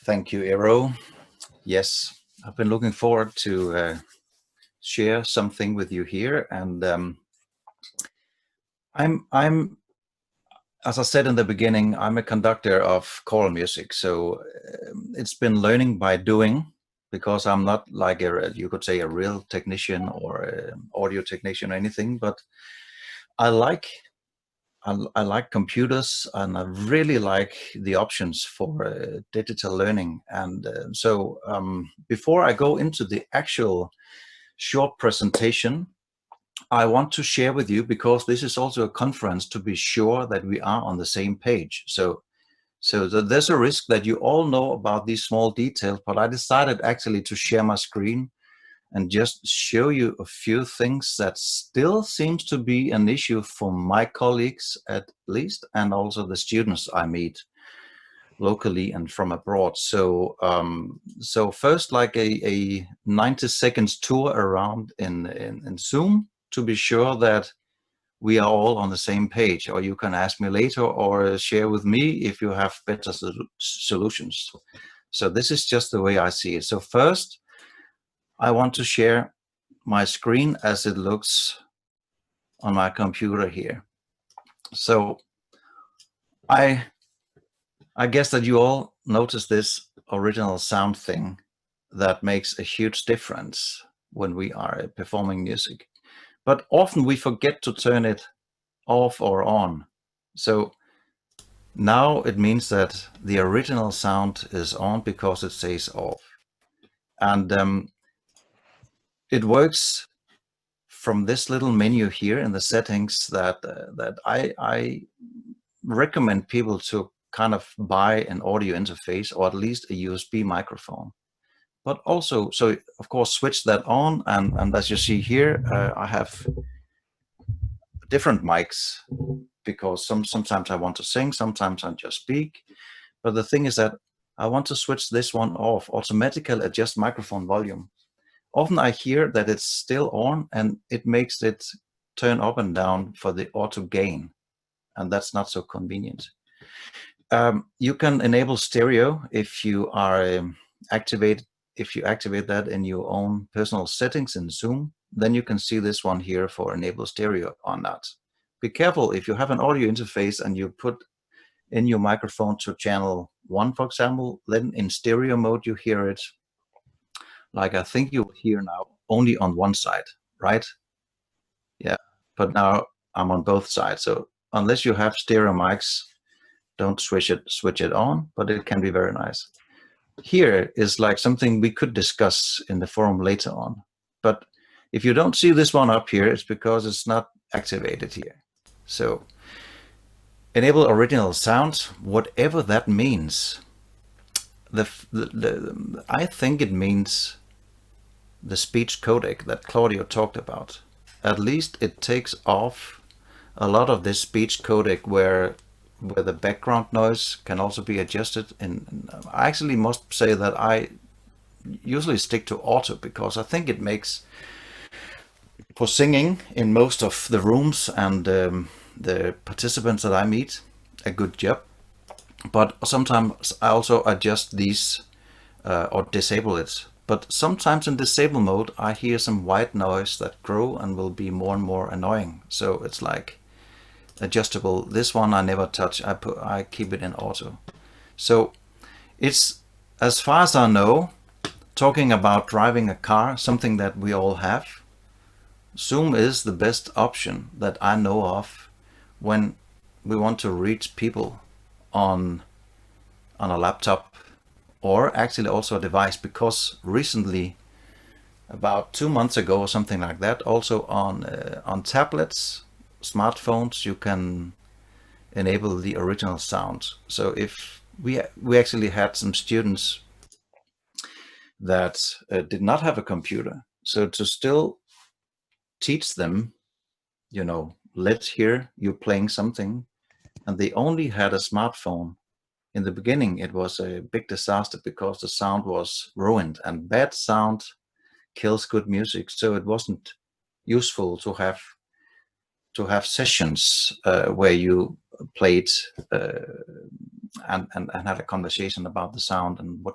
Thank you, Eero. Yes, I've been looking forward to share something with you here, and I'm, as I said in the beginning, I'm a conductor of choral music, so it's been learning by doing, because I'm not like you could say a real technician or an audio technician or anything, but I like I like computers, and I really like the options for digital learning. And before I go into the actual short presentation, I want to share with you, because this is also a conference, to be sure that we are on the same page. So there's a risk that you all know about these small details, but I decided actually to share my screen and just show you a few things that still seems to be an issue for my colleagues at least, and also the students I meet locally and from abroad. So so first, like a 90 seconds tour around in Zoom, to be sure that we are all on the same page. Or you can ask me later or share with me if you have better solutions. So this is just the way I see it. So first, I want to share my screen as it looks on my computer here. So I guess that you all notice this original sound thing that makes a huge difference when we are performing music. But often we forget to turn it off or on. So now it means that the original sound is on because it says off. And it works from this little menu here in the settings that I recommend people to kind of buy an audio interface, or at least a USB microphone. But also, so of course, switch that on, and as you see here, I have different mics, because sometimes I want to sing, sometimes I just speak. But the thing is that I want to switch this one off, automatically adjust microphone volume. Often I hear that it's still on, and it makes it turn up and down for the auto gain, and that's not so convenient. You can enable stereo if you are activate that in your own personal settings in Zoom. Then you can see this one here for enable stereo on that. Be careful if you have an audio interface and you put in your microphone to channel 1, for example, then in stereo mode you hear it like I think you hear now only on one side, right? Yeah, but now I'm on both sides. So unless you have stereo mics, don't switch it on, but it can be very nice. Here is like something we could discuss in the forum later on. But if you don't see this one up here, it's because it's not activated here. So enable original sound, whatever that means. I think it means the speech codec that Claudio talked about. At least it takes off a lot of this speech codec where the background noise can also be adjusted. And I actually must say that I usually stick to auto, because I think it makes for singing in most of the rooms and the participants that I meet a good job. But sometimes I also adjust these or disable it. But sometimes in disable mode I hear some white noise that grow and will be more and more annoying. So it's like adjustable. This one I never touch. I keep it in auto. So it's, as far as I know, talking about driving a car, something that we all have, Zoom is the best option that I know of when we want to reach people on a laptop, or actually also a device, because recently, about 2 months ago or something like that, also on tablets, smartphones, you can enable the original sound. So if we actually had some students that did not have a computer, so to still teach them, you know, let's hear you playing something, and they only had a smartphone. In the beginning, it was a big disaster because the sound was ruined, and bad sound kills good music. So it wasn't useful to have sessions where you played and had a conversation about the sound and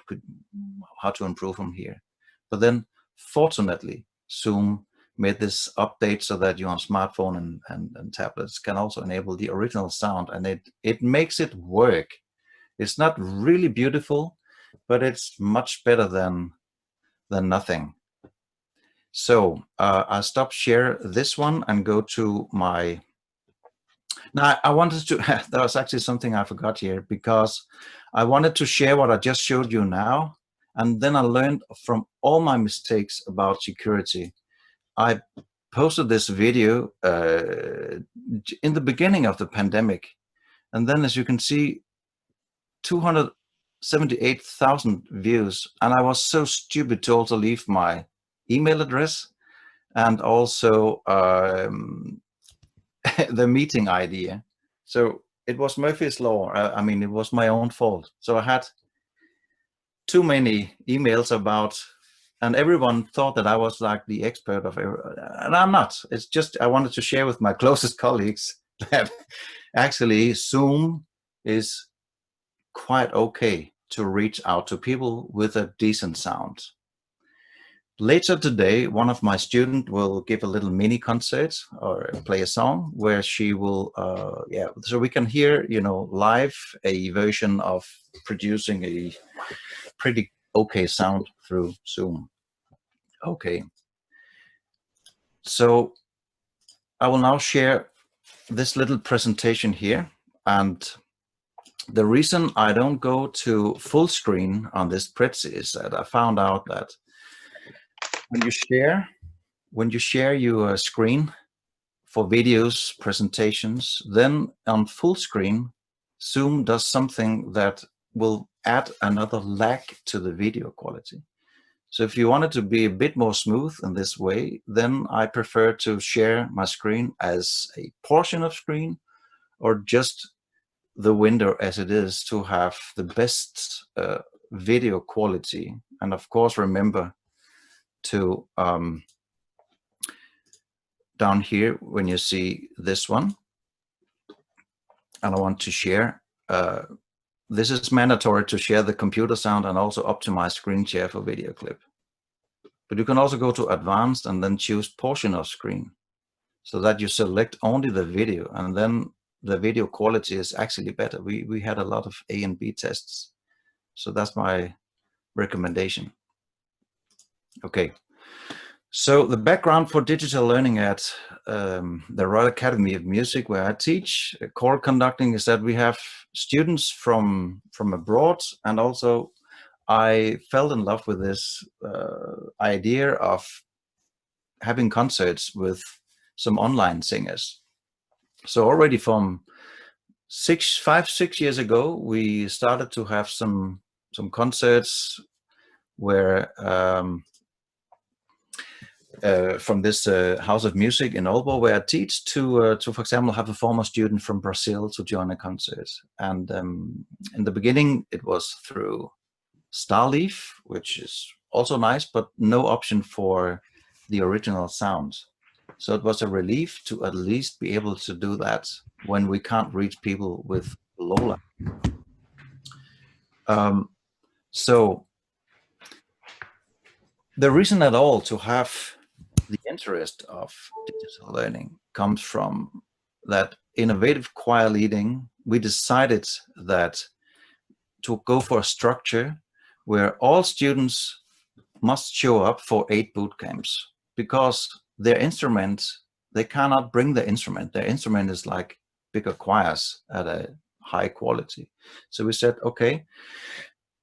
how to improve from here. But then, fortunately, Zoom made this update so that you on smartphone and tablets can also enable the original sound, and it makes it work. It's not really beautiful, but it's much better than nothing. So I'll stop share this one and go to my. Now I wanted to. There was actually something I forgot here, because I wanted to share what I just showed you now, and then I learned from all my mistakes about security. I posted this video in the beginning of the pandemic, and then, as you can see, 278,000 views, and I was so stupid to also leave my email address and also the meeting idea. So it was Murphy's Law. I mean, it was my own fault. So I had too many emails about, and everyone thought that I was like the expert of and I'm not. It's just I wanted to share with my closest colleagues that actually Zoom is quite okay to reach out to people with a decent sound. Later today, one of my students will give a little mini concert or play a song where she will, so we can hear, live a version of producing a pretty okay sound through Zoom. Okay. So I will now share this little presentation here. And the reason I don't go to full screen on this Prezi is that I found out that when you share your screen for videos, presentations, then on full screen, Zoom does something that will add another lag to the video quality. So if you want it to be a bit more smooth in this way, then I prefer to share my screen as a portion of screen or just the window as it is to have the best video quality. And of course, remember to down here when you see this one, and I want to share, this is mandatory to share the computer sound and also optimize screen share for video clip. But you can also go to advanced and then choose portion of screen so that you select only the video, and then the video quality is actually better. We had a lot of A and B tests, so that's my recommendation. Okay. So the background for digital learning at the Royal Academy of Music, where I teach choral conducting, is that we have students from abroad, and also I fell in love with this idea of having concerts with some online singers. So already from 5-6 years ago, we started to have some concerts where from this House of Music in Aalborg, where I teach, to for example, have a former student from Brazil to join a concert. And in the beginning, it was through Starleaf, which is also nice, but no option for the original sound. So it was a relief to at least be able to do that when we can't reach people with Lola. So the reason at all to have the interest of digital learning comes from that innovative choir leading. We decided that to go for a structure where all students must show up for 8 boot camps, because their instrument, they cannot bring the instrument. Their instrument is like bigger choirs at a high quality. So we said, okay,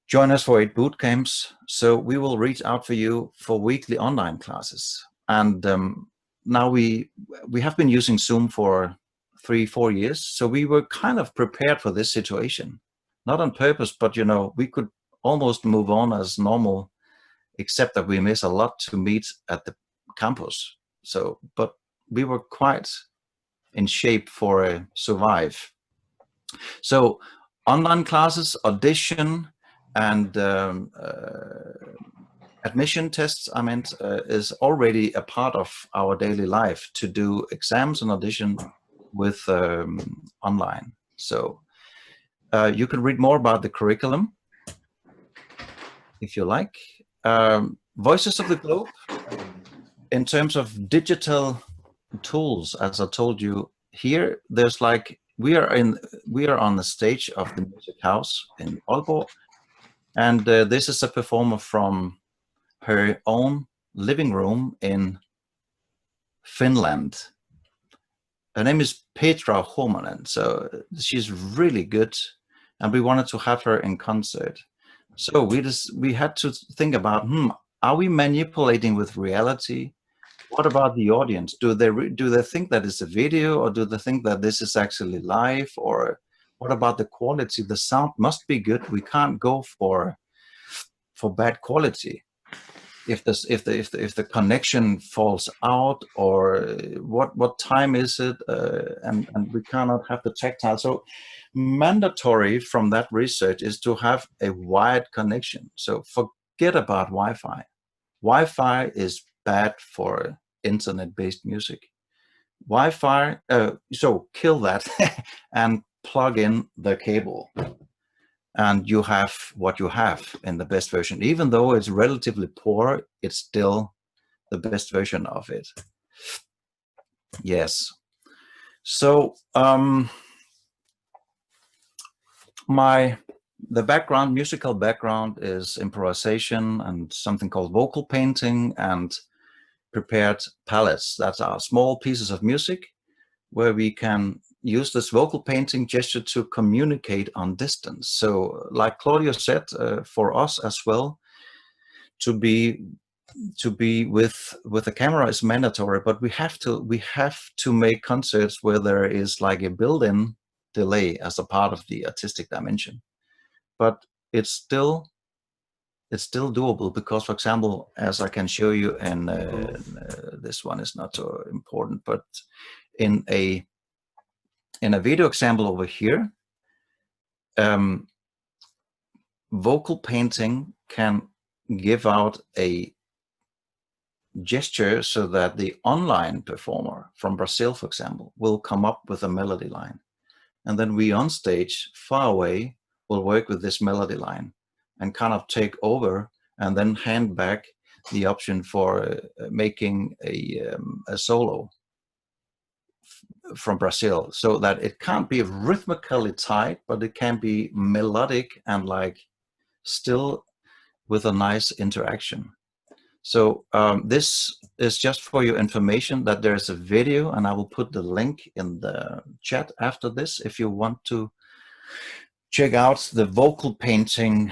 join us for 8 boot camps. So we will reach out for you for weekly online classes. And now we have been using Zoom for 3-4 years. So we were kind of prepared for this situation, not on purpose, but we could almost move on as normal, except that we miss a lot to meet at the campus. So, but we were quite in shape for survive. So online classes, audition, and admission tests, is already a part of our daily life, to do exams and audition with online. So You can read more about the curriculum if you like. Voices of the Globe, in terms of digital tools, as I told you, here there's like we are on the stage of the music house in Aalborg, and this is a performer from her own living room in Finland. Her name is Petra Hormanen, so she's really good, and we wanted to have her in concert. So we had to think about, are we manipulating with reality? What about the audience? Do they think that it's a video, or do they think that this is actually live? Or what about the quality? The sound must be good. We can't go for bad quality. If the connection falls out, or what time is it, and we cannot have the tactile. So mandatory from that research is to have a wired connection. So forget about Wi-Fi. Wi-Fi is bad for internet-based music. Wi-Fi, so kill that and plug in the cable, and you have what you have in the best version. Even though it's relatively poor, it's still the best version of it. Yes. So the musical background is improvisation and something called vocal painting and prepared palettes. That's our small pieces of music where we can use this vocal painting gesture to communicate on distance. So like Claudio said, for us as well, to be with the camera is mandatory, but we have to make concerts where there is like a built-in delay as a part of the artistic dimension. But it's still doable, because, for example, as I can show you, and this one is not so important, but in a video example over here, vocal painting can give out a gesture so that the online performer from Brazil, for example, will come up with a melody line. And then we on stage, far away, will work with this melody line and kind of take over, and then hand back the option for making a solo from Brazil, so that it can't be rhythmically tight, but it can be melodic and like still with a nice interaction. So this is just for your information that there's a video, and I will put the link in the chat after this if you want to check out the vocal painting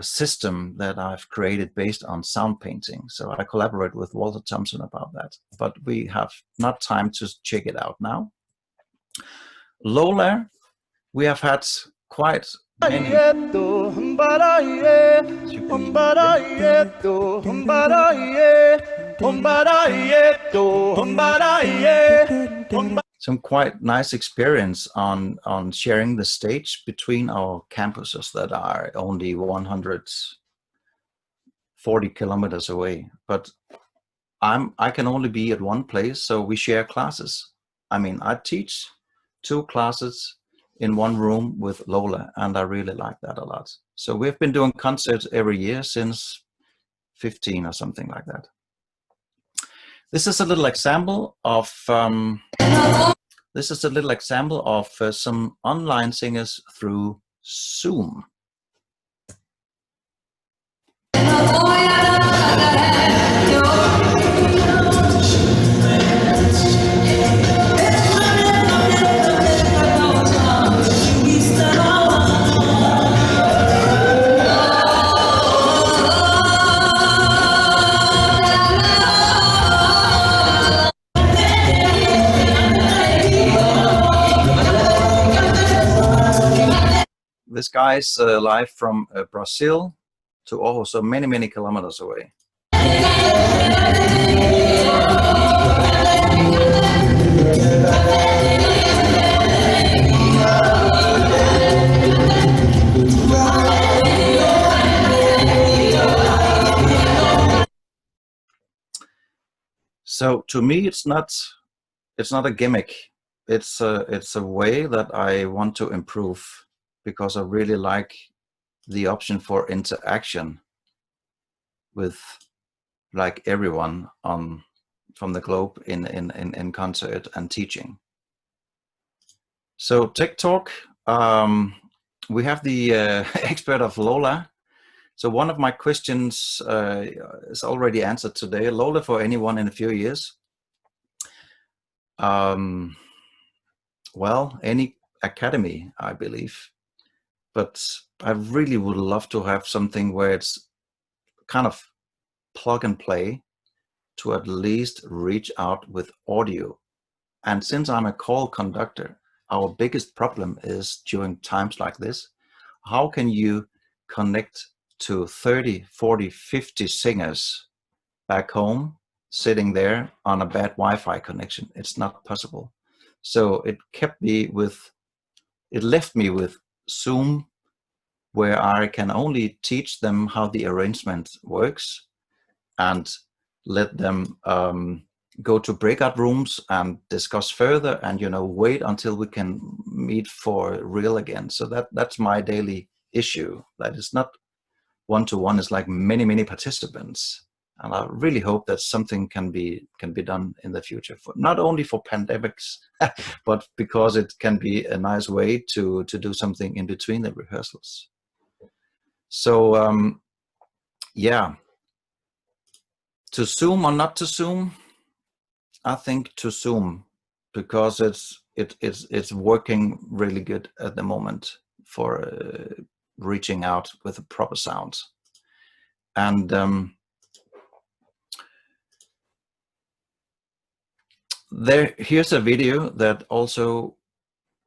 system that I've created based on sound painting. So I collaborate with Walter Thompson about that, but we have not time to check it out now. Lola, we have had quite many. Some quite nice experience on sharing the stage between our campuses that are only 140 kilometers away. But I can only be at one place, so we share classes. I mean, I teach 2 classes in one room with Lola, and I really like that a lot. So we've been doing concerts every year since 15 or something like that. This is a little example of some online singers through Zoom. This guy's live from Brazil to Aarhus, so many, many kilometers away. So to me, it's not a gimmick. It's a way that I want to improve, because I really like the option for interaction with like everyone from the globe in concert and teaching. So Tech Talk, we have the expert of Lola. So one of my questions is already answered today. Lola for anyone in a few years. Well, any academy, I believe. But I really would love to have something where it's kind of plug and play to at least reach out with audio. And since I'm a call conductor, our biggest problem is during times like this, how can you connect to 30, 40, 50 singers back home sitting there on a bad Wi-Fi connection? It's not possible. So it left me with Zoom, where I can only teach them how the arrangement works and let them go to breakout rooms and discuss further, and wait until we can meet for real again. So that's my daily issue. That is not one-to-one, it's like many participants. And I really hope that something can be done in the future, for not only for pandemics, but because it can be a nice way to do something in between the rehearsals. So yeah, to Zoom or not to Zoom, I think to Zoom, because it's working really good at the moment for reaching out with the proper sounds. And here's a video that also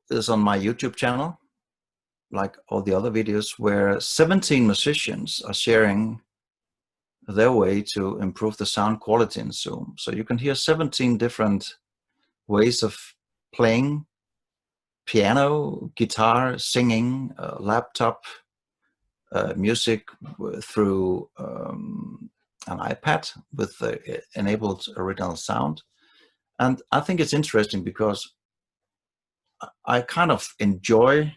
is on my YouTube channel, like all the other videos, where 17 musicians are sharing their way to improve the sound quality in Zoom. So you can hear 17 different ways of playing piano, guitar, singing, laptop, music through an iPad with the enabled original sound. And I think it's interesting because I kind of enjoy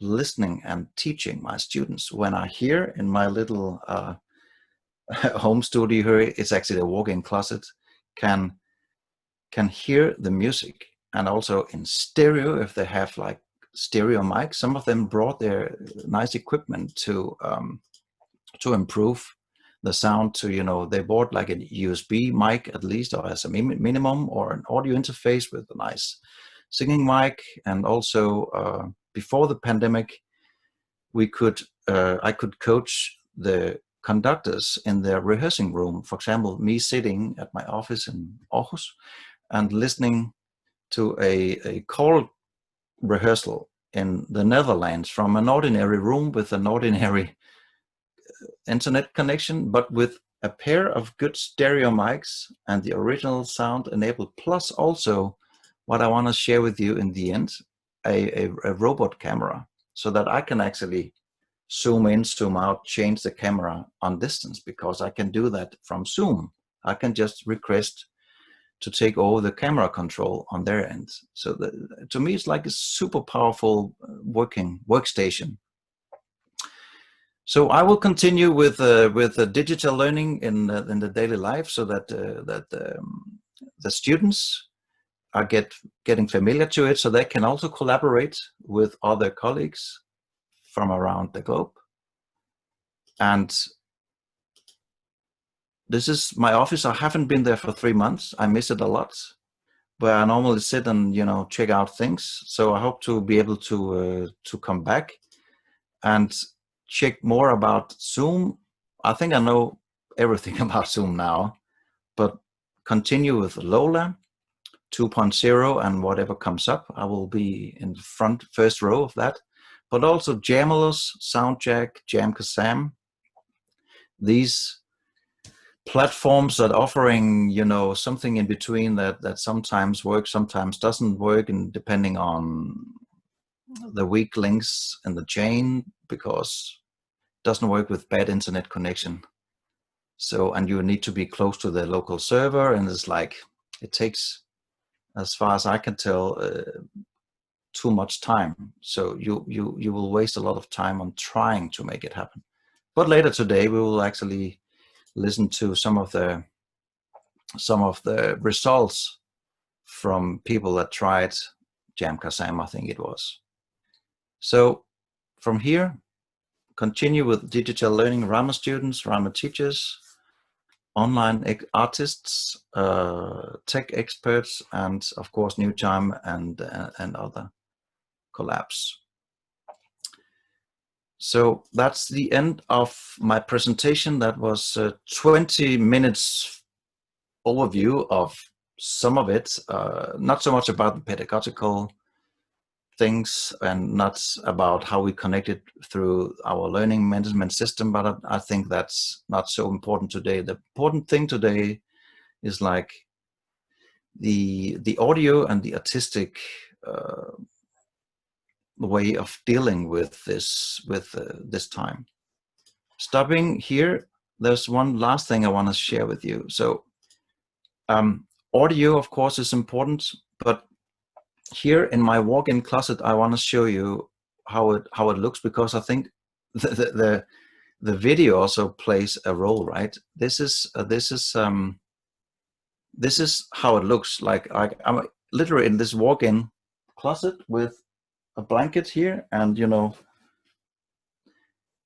listening and teaching my students when I hear in my little home studio here, it's actually a walk-in closet, can hear the music, and also in stereo if they have like stereo mics. Some of them brought their nice equipment to improve the sound. To they bought like a USB mic at least, or as a minimum, or an audio interface with a nice singing mic. And also before the pandemic, I could coach the conductors in their rehearsing room. For example, me sitting at my office in Aarhus and listening to a call rehearsal in the Netherlands from an ordinary room with an ordinary internet connection, but with a pair of good stereo mics and the original sound enabled, plus also what I want to share with you in the end, a robot camera, so that I can actually zoom in, zoom out, change the camera on distance, because I can do that from Zoom. I can just request to take over the camera control on their end. So to me, it's like a super powerful workstation. So I will continue with the digital learning in the daily life, so that the students are getting familiar to it, so they can also collaborate with other colleagues from around the globe. And this is my office. I haven't been there for 3 months. I miss it a lot, where I normally sit and check out things. So I hope to be able to come back and check more about Zoom. I think I know everything about Zoom now, but continue with Lola 2.0 and whatever comes up. I will be in the first row of that. But also Jamulus, Soundjack, Jamkazam, these platforms that offering something in between that sometimes works, sometimes doesn't work, and depending on the weak links in the chain, because it doesn't work with bad internet connection. So, and you need to be close to the local server, and it's like, it takes, as far as I can tell, too much time. So you will waste a lot of time on trying to make it happen. But later today we will actually listen to some of the results from people that tried Jam Kazam, I think it was. So from here, continue with digital learning, RAMA students, RAMA teachers, online artists, tech experts, and of course New Time and other collabs. So that's the end of my presentation. That was 20 minutes overview of some of it, not so much about the pedagogical things and not about how we connect it through our learning management system, but I think that's not so important today. The important thing today is like the audio and the artistic way of dealing with this time. Stopping here, there's one last thing I want to share with you. So audio, of course, is important, but here in my walk-in closet, I want to show you how it looks, because I think the video also plays a role, right? This is how it looks like. I'm literally in this walk-in closet with a blanket here, and you know,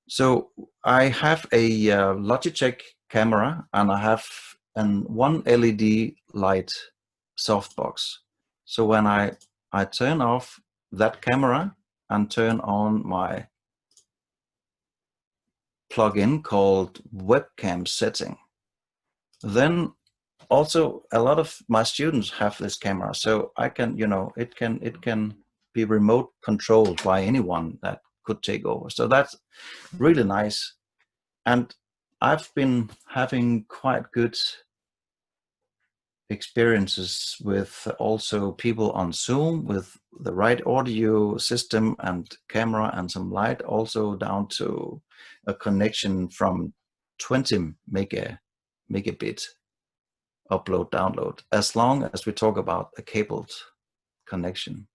so I have a Logitech camera, and I have one LED light softbox. So when I turn off that camera and turn on my plugin called webcam setting, then also a lot of my students have this camera, so I can, you know, it can be remote controlled by anyone that could take over. So that's really nice. And I've been having quite good experiences with also people on Zoom with the right audio system and camera and some light, also down to a connection from 20 megabit upload download, as long as we talk about a cabled connection.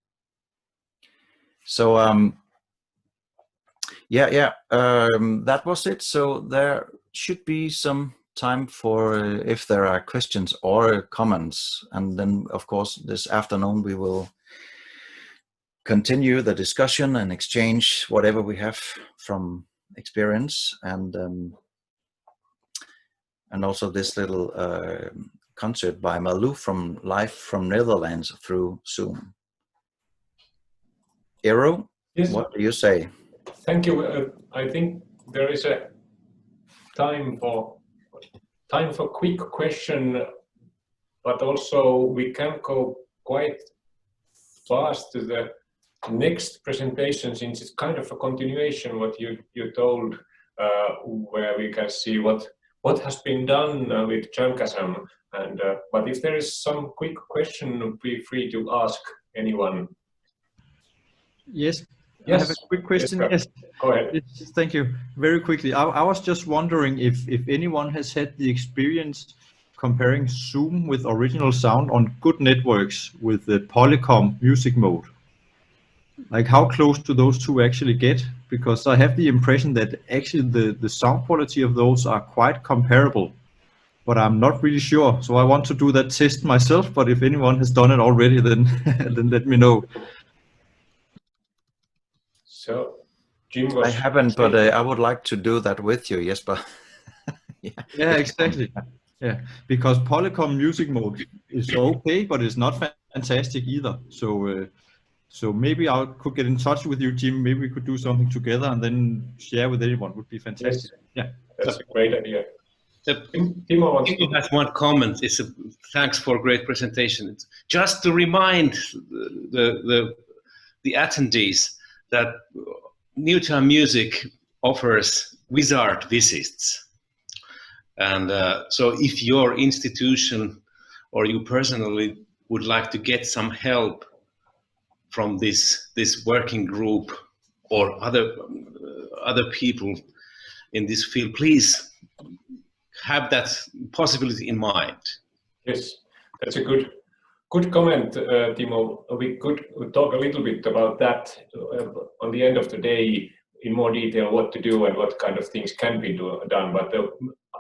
So that was it. So there should be some time for if there are questions or comments, and then of course this afternoon we will continue the discussion and exchange whatever we have from experience, and also this little concert by Malou live from Netherlands through Zoom. Eero, yes. What do you say? Thank you. I think there is a time for quick question, but also we can go quite fast to the next presentation, since it's kind of a continuation what you told, where we can see what has been done with Jam Kazam. And but if there is some quick question, be free to ask anyone. Yes. Yes. I have a quick question. Yes. Go ahead. Yes, thank you. Very quickly, I was just wondering if anyone has had the experience comparing Zoom with original sound on good networks with the Polycom music mode. Like how close do those two actually get? Because I have the impression that actually the sound quality of those are quite comparable, but I'm not really sure. So I want to do that test myself, but if anyone has done it already, then then let me know. So, Jim was... I haven't, but I would like to do that with you, Jesper. Yeah, exactly. Yeah, because Polycom music mode is okay, but it's not fantastic either. So, so maybe I could get in touch with you, Jim. Maybe we could do something together and then share with everyone. Would be fantastic. Yes. Yeah, that's a great idea. Timo has one comment. It's a thanks for a great presentation. It's just to remind the attendees that New Time Music offers wizard visits, and so if your institution or you personally would like to get some help from this working group or other people in this field, please have that possibility in mind. Yes, that's a good Good comment, Timo. We could talk a little bit about that on the end of the day in more detail, what to do and what kind of things can be done. But the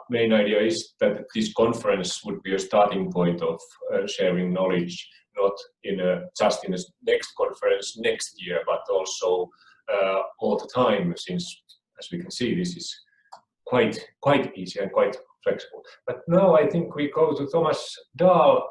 main idea is that this conference would be a starting point of sharing knowledge, not just in the next conference next year, but also all the time, since, as we can see, this is quite easy and quite flexible. But now I think we go to Thomas Dahl.